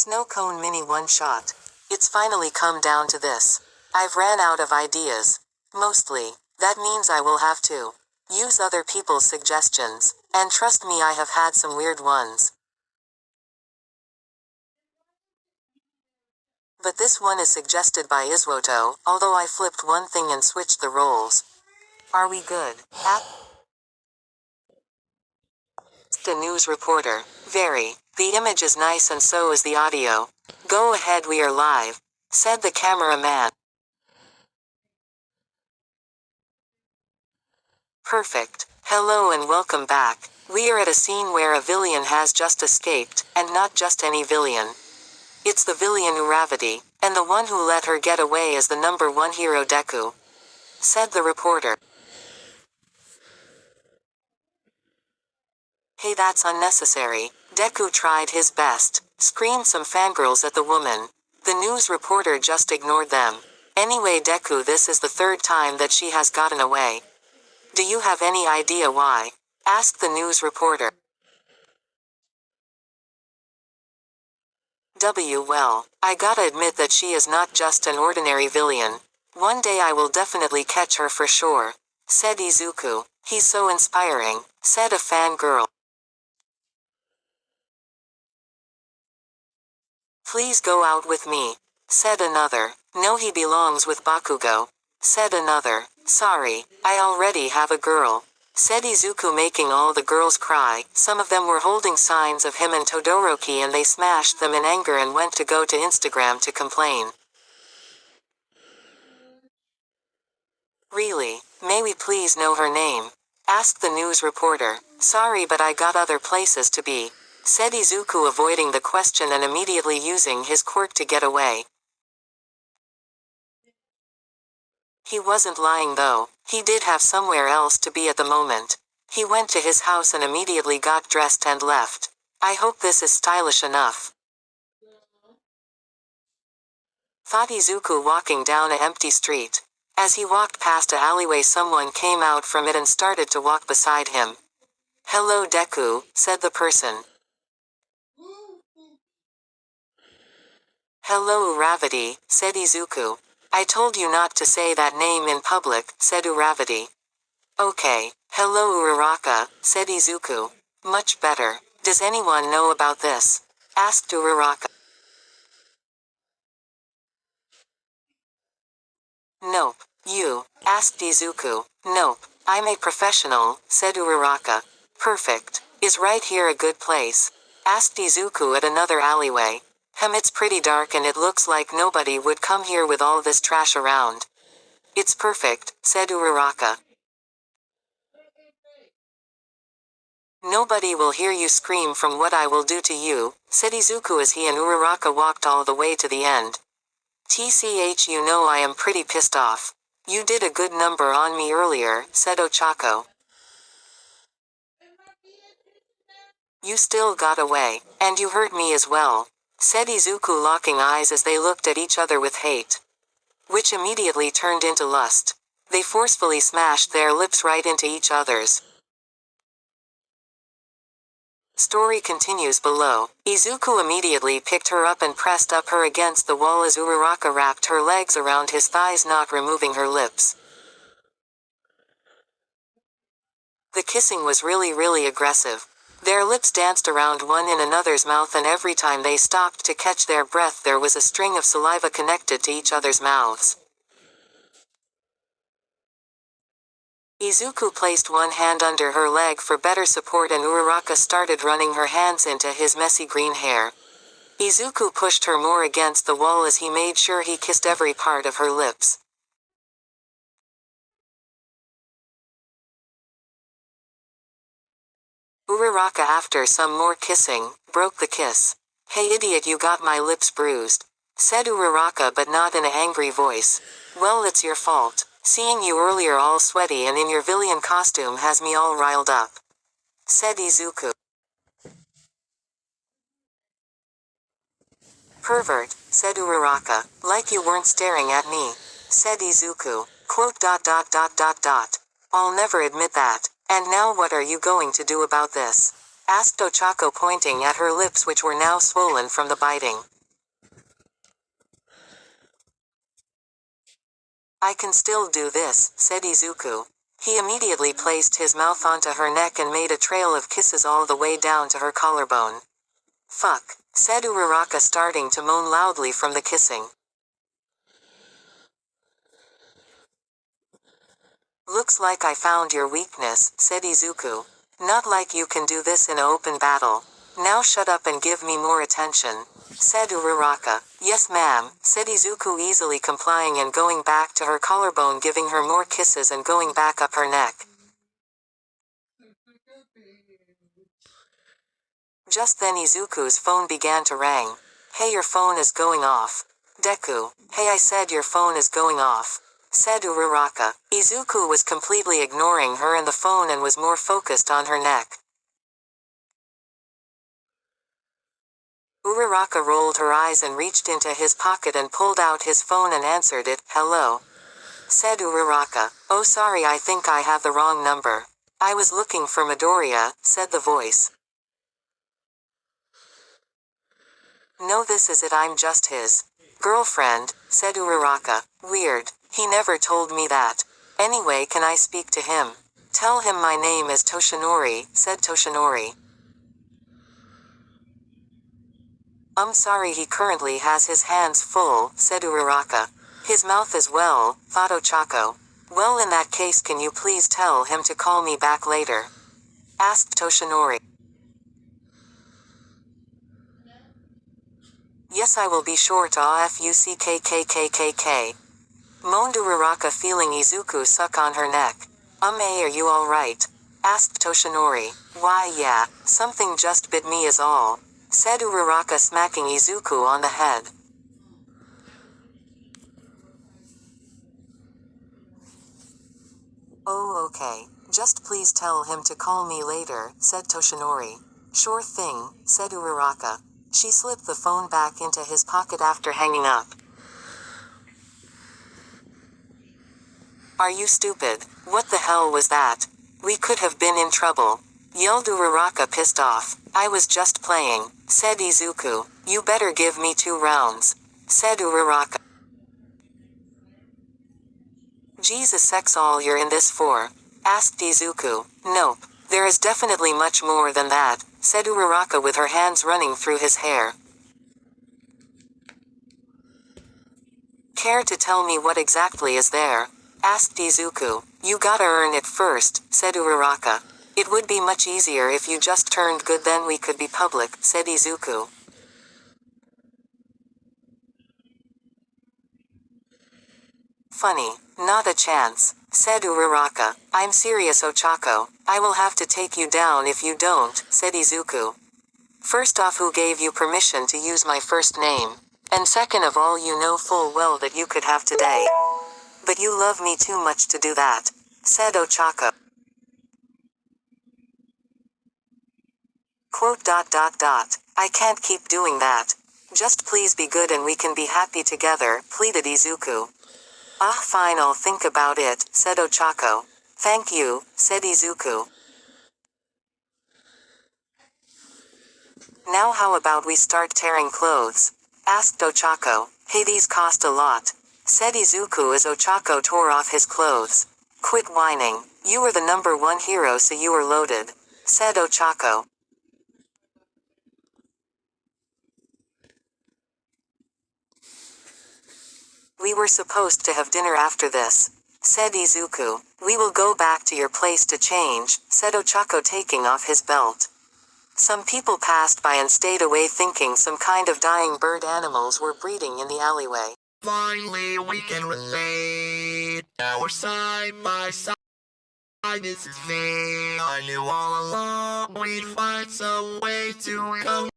Snow cone mini one shot. It's finally come down to this. I've ran out of ideas. Mostly. That means I will have to use other people's suggestions. And trust me, I have had some weird ones. But this one is suggested by Iswoto, although I flipped one thing and switched the roles. Are we good? Asked a news reporter. Very. The image is nice and so is the audio. Go ahead, we are live, said the cameraman. Perfect. Hello and welcome back. We are at a scene where a villain has just escaped, and not just any villain. It's the villain Uravati, and the one who let her get away is the number one hero Deku, said the reporter. Hey, that's unnecessary. Deku tried his best, screamed some fangirls at the woman. The news reporter just ignored them. Anyway, Deku, this is the third time that she has gotten away. Do you have any idea why? Asked the news reporter. Well, I gotta admit that she is not just an ordinary villain. One day I will definitely catch her for sure, said Izuku. He's so inspiring, said a fangirl. Please go out with me, said another. No, he belongs with Bakugo, said another. Sorry, I already have a girl, said Izuku, making all the girls cry. Some of them were holding signs of him and Todoroki and they smashed them in anger and went to go to Instagram to complain. Really? May we please know her name? Asked the news reporter. Sorry, but I got other places to be, said Izuku, avoiding the question and immediately using his quirk to get away. He wasn't lying though. He did have somewhere else to be at the moment. He went to his house and immediately got dressed and left. I hope this is stylish enough, thought Izuku, walking down an empty street. As he walked past a alleyway, someone came out from it and started to walk beside him. Hello Deku, said the person. Hello Uravati, said Izuku. I told you not to say that name in public, said Uravati. Okay. Hello Uraraka, said Izuku. Much better. Does anyone know about this? Asked Uraraka. Nope. You? Asked Izuku. Nope. I'm a professional, said Uraraka. Perfect. Is right here a good place? Asked Izuku at another alleyway. It's pretty dark and it looks like nobody would come here with all this trash around. It's perfect, said Uraraka. Nobody will hear you scream from what I will do to you, said Izuku as he and Uraraka walked all the way to the end. TCH, you know I am pretty pissed off. You did a good number on me earlier, said Ochako. You still got away, and you hurt me as well, said Izuku, locking eyes as they looked at each other with hate, which immediately turned into lust. They forcefully smashed their lips right into each other's. Story continues below. Izuku immediately picked her up and pressed up her against the wall as Uraraka wrapped her legs around his thighs, not removing her lips. The kissing was really aggressive. Their lips danced around one in another's mouth, and every time they stopped to catch their breath there was a string of saliva connected to each other's mouths. Izuku placed one hand under her leg for better support and Uraraka started running her hands into his messy green hair. Izuku pushed her more against the wall as he made sure he kissed every part of her lips. Uraraka, after some more kissing, broke the kiss. Hey idiot, you got my lips bruised, said Uraraka, but not in an angry voice. Well, it's your fault. Seeing you earlier all sweaty and in your villain costume has me all riled up, said Izuku. Pervert, said Uraraka. Like you weren't staring at me, said Izuku. Quote. I'll never admit that. And now what are you going to do about this? asked Ochako, pointing at her lips, which were now swollen from the biting. I can still do this, said Izuku. He immediately placed his mouth onto her neck and made a trail of kisses all the way down to her collarbone. Fuck, said Uraraka, starting to moan loudly from the kissing. Looks like I found your weakness, said Izuku. Not like you can do this in an open battle. Now shut up and give me more attention, said Uraraka. Yes ma'am, said Izuku, easily complying and going back to her collarbone, giving her more kisses and going back up her neck. Just then Izuku's phone began to ring. Hey, your phone is going off. Deku. Hey, I said your phone is going off, said Uraraka. Izuku was completely ignoring her and the phone and was more focused on her neck. Uraraka rolled her eyes and reached into his pocket and pulled out his phone and answered it. Hello, said Uraraka. Oh sorry, I think I have the wrong number. I was looking for Midoriya, said the voice. No, this is it, I'm just his girlfriend, said Uraraka. Weird, he never told me that. Anyway, can I speak to him? Tell him my name is Toshinori, said Toshinori. I'm sorry, he currently has his hands full, said Uraraka. His mouth as well, thought Ochako. Well, in that case, can you please tell him to call me back later? Asked Toshinori. Yes, I will be sure to fuckkkkkk. Moaned Uraraka, feeling Izuku suck on her neck. Are you alright? Asked Toshinori. Why yeah, something just bit me is all, said Uraraka, smacking Izuku on the head. Oh okay, just please tell him to call me later, said Toshinori. Sure thing, said Uraraka. She slipped the phone back into his pocket after hanging up. Are you stupid? What the hell was that? We could have been in trouble, yelled Uraraka, pissed off. I was just playing, said Izuku. You better give me 2 rounds, said Uraraka. Jesus, sex all you're in this for? Asked Izuku. Nope, there is definitely much more than that, said Uraraka, with her hands running through his hair. Care to tell me what exactly is there? Asked Izuku. You gotta earn it first, said Uraraka. It would be much easier if you just turned good, then we could be public, said Izuku. Funny, not a chance, said Uraraka. I'm serious, Ochako. I will have to take you down if you don't, said Izuku. First off, who gave you permission to use my first name? And second of all, you know full well that you could have today. But you love me too much to do that, said Ochako. Quote dot dot dot. I can't keep doing that. Just please be good and we can be happy together, pleaded Izuku. Ah fine, I'll think about it, said Ochako. Thank you, said Izuku. Now how about we start tearing clothes? Asked Ochako. Hey, these cost a lot, said Izuku as Ochako tore off his clothes. Quit whining. You were the #1 hero, so you were loaded, said Ochako. We were supposed to have dinner after this, said Izuku. We will go back to your place to change, said Ochako, taking off his belt. Some people passed by and stayed away, thinking some kind of dying bird animals were breeding in the alleyway. Finally, we can relate. Our side by side, this is vain. I knew all along we'd find some way to come.